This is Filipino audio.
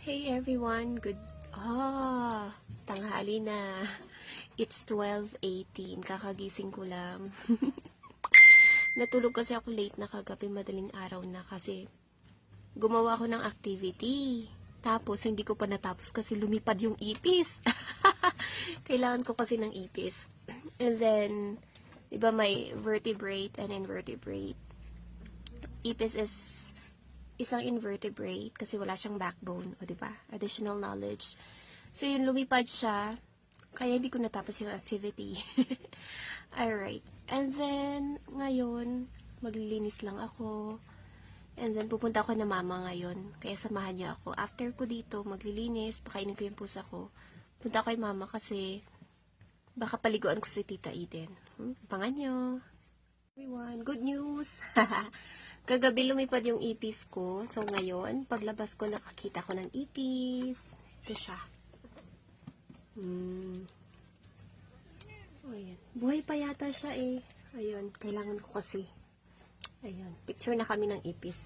Hey everyone, tanghali na. It's 12:18, kakagising ko lang. Natulog kasi ako late na kagabi, madaling araw na kasi gumawa ako ng activity. Tapos hindi ko pa natapos kasi lumipad yung ipis. Kailangan ko kasi ng ipis. And then, diba may vertebrate and invertebrate. Ipis is isang invertebrate kasi wala siyang backbone, o diba? Additional knowledge. So, yun, lumipad siya, kaya hindi ko natapos yung activity. Alright. And then, ngayon, maglilinis lang ako. And then, pupunta ako na mama ngayon. Kaya samahan niyo ako. After ko dito, maglilinis, pakainin ko yung pusa ko. Punta ko kay mama kasi baka paliguan ko si Tita Eden. Abangan nyo. Everyone, good news! Kagabi lumipad yung ipis ko. So, ngayon, paglabas ko, nakakita ko ng ipis. Ito siya. Ayan. Buhay pa yata siya eh. Ayun, kailangan ko kasi. Ayan, picture na kami ng ipis.